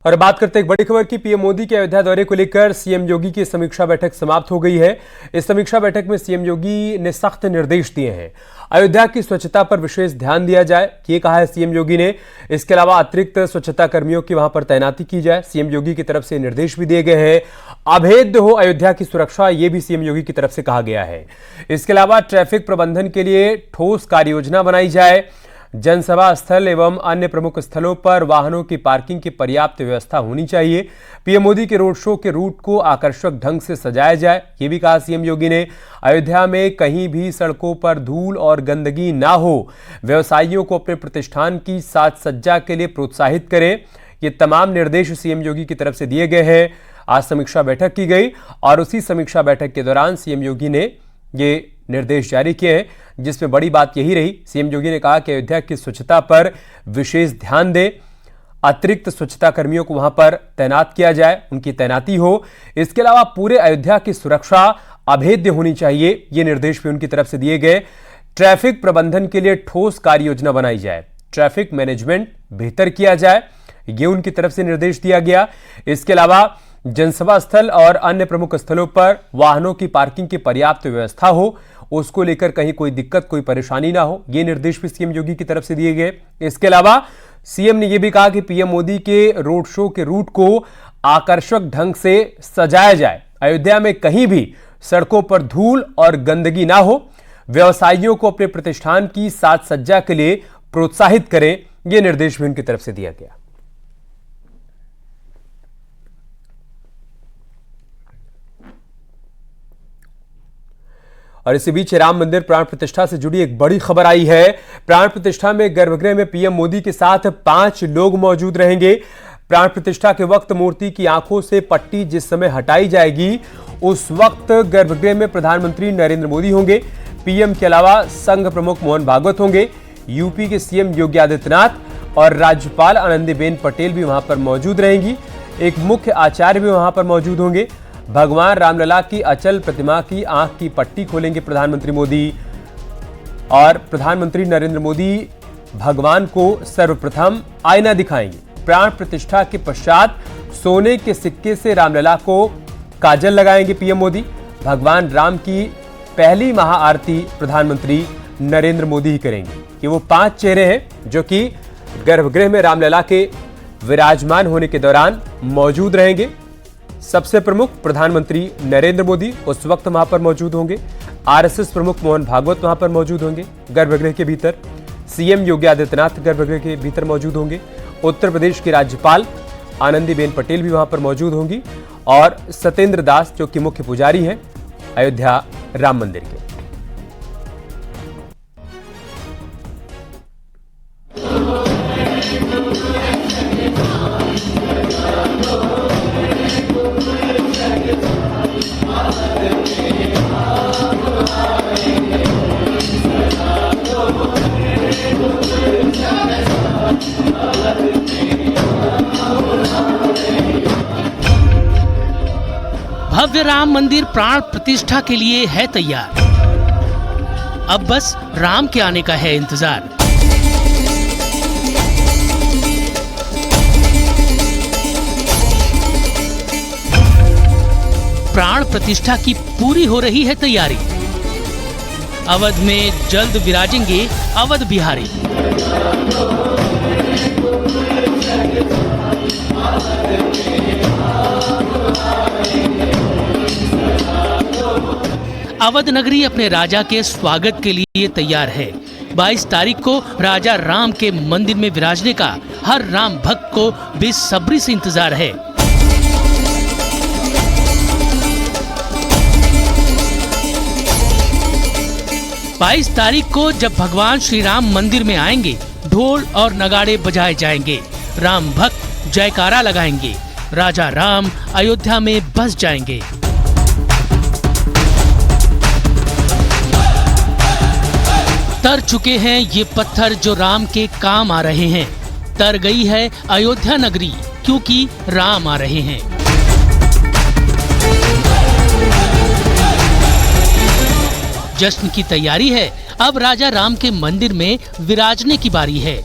और बात करते हैं एक बड़ी खबर की। पीएम मोदी के अयोध्या दौरे को लेकर सीएम योगी की समीक्षा बैठक समाप्त हो गई है। इस समीक्षा बैठक में सीएम योगी ने सख्त निर्देश दिए हैं। अयोध्या की स्वच्छता पर विशेष ध्यान दिया जाए, ये कहा है सीएम योगी ने। इसके अलावा अतिरिक्त स्वच्छता कर्मियों की वहां पर तैनाती की जाए। सीएम योगी की तरफ से निर्देश भी दिए गए हैं। अभेद्य हो अयोध्या की सुरक्षा, ये भी सीएम योगी की तरफ से कहा गया है। इसके अलावा ट्रैफिक प्रबंधन के लिए ठोस कार्य योजना बनाई जाए। जनसभा स्थल एवं अन्य प्रमुख स्थलों पर वाहनों की पार्किंग की पर्याप्त व्यवस्था होनी चाहिए। पीएम मोदी के रोड शो के रूट को आकर्षक ढंग से सजाया जाए, ये भी कहा सीएम योगी ने। अयोध्या में कहीं भी सड़कों पर धूल और गंदगी ना हो। व्यवसायियों को अपने प्रतिष्ठान की साज सज्जा के लिए प्रोत्साहित करें। ये तमाम निर्देश सीएम योगी की तरफ से दिए गए हैं। आज समीक्षा बैठक की गई और उसी समीक्षा बैठक के दौरान सीएम योगी ने ये निर्देश जारी किए हैं, जिसमें बड़ी बात यही रही। सीएम योगी ने कहा कि अयोध्या की स्वच्छता पर विशेष ध्यान दें, अतिरिक्त स्वच्छता कर्मियों को वहां पर तैनात किया जाए, उनकी तैनाती हो। इसके अलावा पूरे अयोध्या की सुरक्षा अभेद्य होनी चाहिए, ये निर्देश भी उनकी तरफ से दिए गए। ट्रैफिक प्रबंधन के लिए ठोस कार्य योजना बनाई जाए, ट्रैफिक मैनेजमेंट बेहतर किया जाए, ये उनकी तरफ से निर्देश दिया गया। इसके अलावा जनसभा स्थल और अन्य प्रमुख स्थलों पर वाहनों की पार्किंग की पर्याप्त व्यवस्था हो, उसको लेकर कहीं कोई दिक्कत, कोई परेशानी ना हो, ये निर्देश भी सीएम योगी की तरफ से दिए गए। इसके अलावा सीएम ने यह भी कहा कि पीएम मोदी के रोड शो के रूट को आकर्षक ढंग से सजाया जाए। अयोध्या में कहीं भी सड़कों पर धूल और गंदगी ना हो। व्यवसायियों को अपने प्रतिष्ठान की साज सज्जा के लिए प्रोत्साहित करें, यह निर्देश भी उनकी तरफ से दिया गया। और इसी बीच राम मंदिर प्राण प्रतिष्ठा से जुड़ी एक बड़ी खबर आई है। प्राण प्रतिष्ठा में गर्भगृह में पीएम मोदी के साथ 5 लोग मौजूद रहेंगे। प्राण प्रतिष्ठा के वक्त मूर्ति की आंखों से पट्टी जिस समय हटाई जाएगी, उस वक्त गर्भगृह में प्रधानमंत्री नरेंद्र मोदी होंगे। पीएम के अलावा संघ प्रमुख मोहन भागवत होंगे। यूपी के सीएम योगी आदित्यनाथ और राज्यपाल आनंदीबेन पटेल भी वहां पर मौजूद रहेंगी। एक मुख्य आचार्य भी वहां पर मौजूद होंगे। भगवान रामलला की अचल प्रतिमा की आंख की पट्टी खोलेंगे प्रधानमंत्री मोदी। और प्रधानमंत्री नरेंद्र मोदी भगवान को सर्वप्रथम आईना दिखाएंगे। प्राण प्रतिष्ठा के पश्चात सोने के सिक्के से रामलला को काजल लगाएंगे पीएम मोदी। भगवान राम की पहली महाआरती प्रधानमंत्री नरेंद्र मोदी ही करेंगे। ये वो 5 चेहरे हैं जो कि गर्भगृह में रामलला के विराजमान होने के दौरान मौजूद रहेंगे। सबसे प्रमुख प्रधानमंत्री नरेंद्र मोदी उस वक्त वहां पर मौजूद होंगे। आरएसएस प्रमुख मोहन भागवत वहां पर मौजूद होंगे गर्भगृह के भीतर। सीएम योगी आदित्यनाथ गर्भगृह के भीतर मौजूद होंगे। उत्तर प्रदेश की राज्यपाल आनंदीबेन पटेल भी वहां पर मौजूद होंगी। और सत्येंद्र दास जो कि मुख्य पुजारी हैं अयोध्या राम मंदिर के। भव्य राम मंदिर प्राण प्रतिष्ठा के लिए है तैयार। अब बस राम के आने का है इंतजार। प्राण प्रतिष्ठा की पूरी हो रही है तैयारी। अवध में जल्द विराजेंगे अवध बिहारी। अवध नगरी अपने राजा के स्वागत के लिए तैयार है। 22 तारीख को राजा राम के मंदिर में विराजने का हर राम भक्त को बेसब्री से इंतजार है। बाईस तारीख को जब भगवान श्री राम मंदिर में आएंगे, ढोल और नगाड़े बजाए जाएंगे। राम भक्त जयकारा लगाएंगे। राजा राम अयोध्या में बस जाएंगे। तर चुके हैं ये पत्थर जो राम के काम आ रहे हैं। तर गई है अयोध्या नगरी क्योंकि राम आ रहे हैं। जश्न की तैयारी है। अब राजा राम के मंदिर में विराजने की बारी है।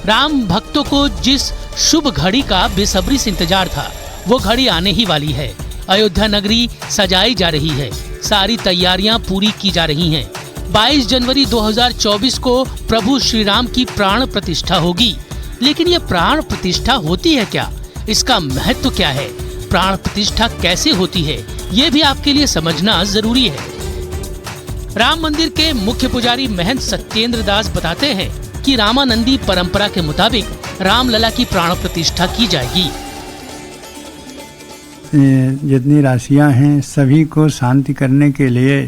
राम भक्तों को जिस शुभ घड़ी का बेसब्री से इंतजार था, वो घड़ी आने ही वाली है। अयोध्या नगरी सजाई जा रही है, सारी तैयारियां पूरी की जा रही हैं। 22 जनवरी 2024 को प्रभु श्री राम की प्राण प्रतिष्ठा होगी। लेकिन ये प्राण प्रतिष्ठा होती है क्या? इसका महत्व क्या है? प्राण प्रतिष्ठा कैसे होती है, ये भी आपके लिए समझना जरूरी है। राम मंदिर के मुख्य पुजारी महंत सत्येंद्र दास बताते हैं कि रामानंदी परंपरा के मुताबिक रामलला की प्राण प्रतिष्ठा की जाएगी। जितनी राशियां हैं सभी को शांति करने के लिए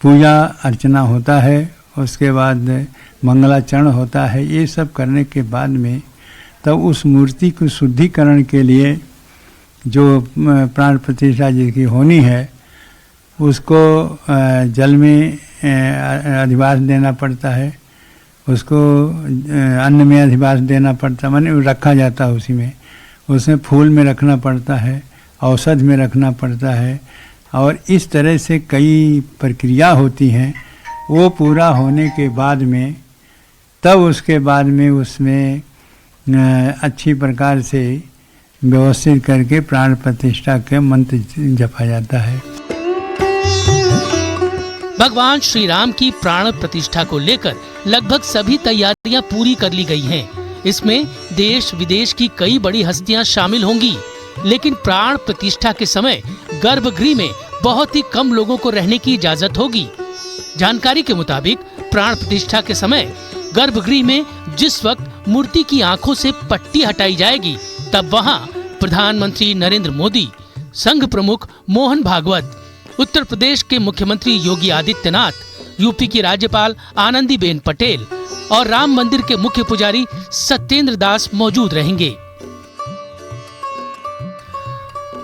पूजा अर्चना होता है, उसके बाद मंगलाचरण होता है। ये सब करने के बाद में तब उस मूर्ति को शुद्धिकरण के लिए जो प्राण प्रतिष्ठा जिसकी होनी है उसको जल में अधिवास देना पड़ता है, उसको अन्न में अधिवास देना पड़ता, माने रखा जाता है उसी में, उसमें फूल में रखना पड़ता है, औषध में रखना पड़ता है, और इस तरह से कई प्रक्रिया होती हैं। वो पूरा होने के बाद में तब उसके बाद में उसमें अच्छी प्रकार से व्यवस्थित करके प्राण प्रतिष्ठा के मंत्र जपा जाता है। भगवान श्री राम की प्राण प्रतिष्ठा को लेकर लगभग सभी तैयारियां पूरी कर ली गई हैं। इसमें देश विदेश की कई बड़ी हस्तियां शामिल होंगी। लेकिन प्राण प्रतिष्ठा के समय गर्भगृह में बहुत ही कम लोगों को रहने की इजाजत होगी। जानकारी के मुताबिक प्राण प्रतिष्ठा के समय गर्भगृह में जिस वक्त मूर्ति की आंखों से पट्टी हटाई जाएगी, तब वहां प्रधानमंत्री नरेंद्र मोदी, संघ प्रमुख मोहन भागवत, उत्तर प्रदेश के मुख्यमंत्री योगी आदित्यनाथ, यूपी की राज्यपाल आनंदीबेन पटेल और राम मंदिर के मुख्य पुजारी सत्येंद्र दास मौजूद रहेंगे।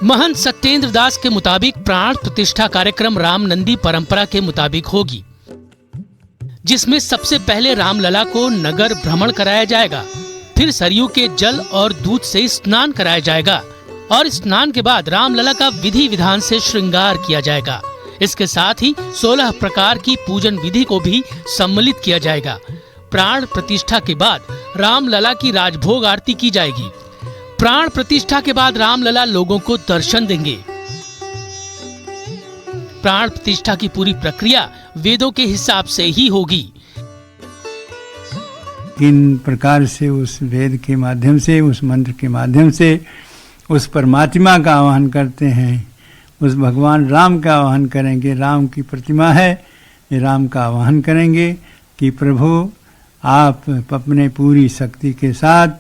महंत सत्येंद्र दास के मुताबिक प्राण प्रतिष्ठा कार्यक्रम रामनंदी परंपरा के मुताबिक होगी, जिसमें सबसे पहले रामलला को नगर भ्रमण कराया जाएगा, फिर सरयू के जल और दूध से स्नान कराया जाएगा और स्नान के बाद रामलला का विधि विधान से श्रृंगार किया जाएगा। इसके साथ ही 16 प्रकार की पूजन विधि को भी सम्मिलित किया जाएगा। प्राण प्रतिष्ठा के बाद रामलला की राजभोग आरती की जाएगी। प्राण प्रतिष्ठा के बाद रामलला लोगों को दर्शन देंगे। प्राण प्रतिष्ठा की पूरी प्रक्रिया वेदों के हिसाब से ही होगी। किन प्रकार से उस वेद के माध्यम से, उस मंत्र के माध्यम से उस परमात्मा का आवाहन करते हैं, उस भगवान राम का आवाहन करेंगे। राम की प्रतिमा है, ये राम का आवाहन करेंगे कि प्रभु आप अपने पूरी शक्ति के साथ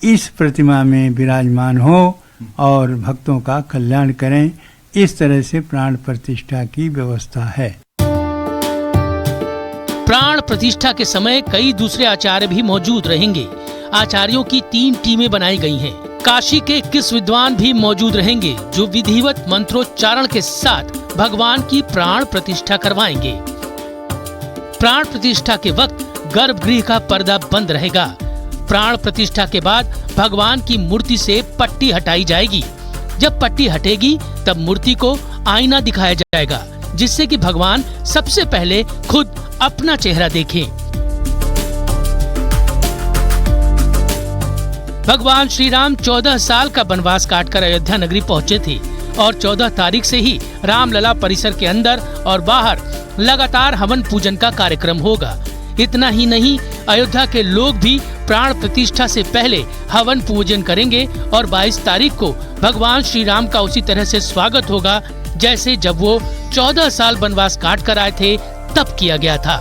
इस प्रतिमा में विराजमान हो और भक्तों का कल्याण करें। इस तरह से प्राण प्रतिष्ठा की व्यवस्था है। प्राण प्रतिष्ठा के समय कई दूसरे आचार्य भी मौजूद रहेंगे। आचार्यों की 3 टीमें बनाई गई हैं। काशी के 21 विद्वान भी मौजूद रहेंगे जो विधिवत मंत्रोच्चारण के साथ भगवान की प्राण प्रतिष्ठा करवाएंगे। प्राण प्रतिष्ठा के वक्त गर्भगृह का पर्दा बंद रहेगा। प्राण प्रतिष्ठा के बाद भगवान की मूर्ति से पट्टी हटाई जाएगी। जब पट्टी हटेगी तब मूर्ति को आईना दिखाया जाएगा, जिससे कि भगवान सबसे पहले खुद अपना चेहरा देखें। भगवान श्री राम 14 साल का वनवास काटकर अयोध्या नगरी पहुंचे थे और 14 तारीख से ही रामलला परिसर के अंदर और बाहर लगातार हवन पूजन का कार्यक्रम होगा। इतना ही नहीं, अयोध्या के लोग भी प्राण प्रतिष्ठा से पहले हवन पूजन करेंगे और 22 तारीख को भगवान श्री राम का उसी तरह से स्वागत होगा जैसे जब वो 14 साल वनवास काट कर आए थे तब किया गया था।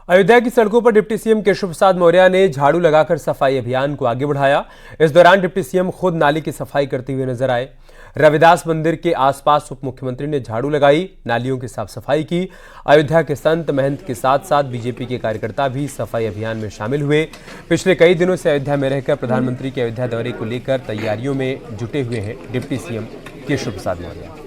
अयोध्या की सड़कों पर डिप्टी सीएम केशव प्रसाद मौर्य ने झाड़ू लगाकर सफाई अभियान को आगे बढ़ाया। इस दौरान डिप्टी सीएम खुद नाली की सफाई करते हुए नजर आए। रविदास मंदिर के आसपास उप मुख्यमंत्री ने झाड़ू लगाई, नालियों की साफ सफाई की। अयोध्या के संत महंत के साथ साथ बीजेपी के कार्यकर्ता भी सफाई अभियान में शामिल हुए। पिछले कई दिनों से अयोध्या में रहकर प्रधानमंत्री के अयोध्या दौरे को लेकर तैयारियों में जुटे हुए हैं डिप्टी सीएम केशव प्रसाद मौर्य।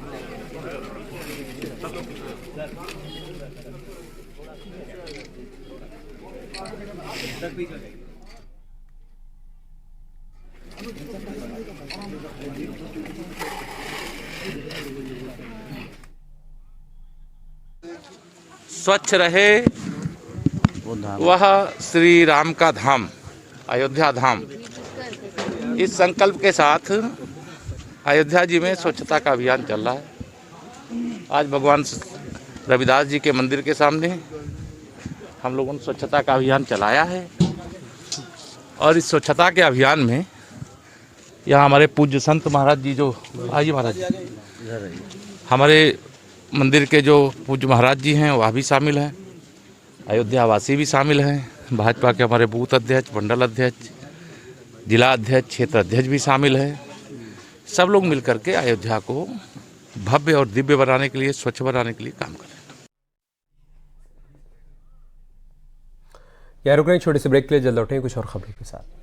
स्वच्छ रहे वह श्री राम का धाम, अयोध्या धाम। इस संकल्प के साथ अयोध्या जी में स्वच्छता का अभियान चल रहा है। आज भगवान रविदास जी के मंदिर के सामने हम लोगों ने स्वच्छता का अभियान चलाया है और इस स्वच्छता के अभियान में यहाँ हमारे पूज्य संत महाराज जी, जो आइए महाराज जी, हमारे मंदिर के जो पूज्य महाराज जी हैं वह भी शामिल हैं, अयोध्या वासी भी शामिल हैं, भाजपा के हमारे बूथ अध्यक्ष, मंडल अध्यक्ष, जिला अध्यक्ष, क्षेत्र अध्यक्ष भी शामिल है। सब लोग मिलकर के अयोध्या को भव्य और दिव्य बनाने के लिए, स्वच्छ बनाने के लिए काम कर रहे हैं। यहाँ रुक रहे हैं, छोटे से ब्रेक के लिए, जल्द लौटेंगे कुछ और खबरों के साथ।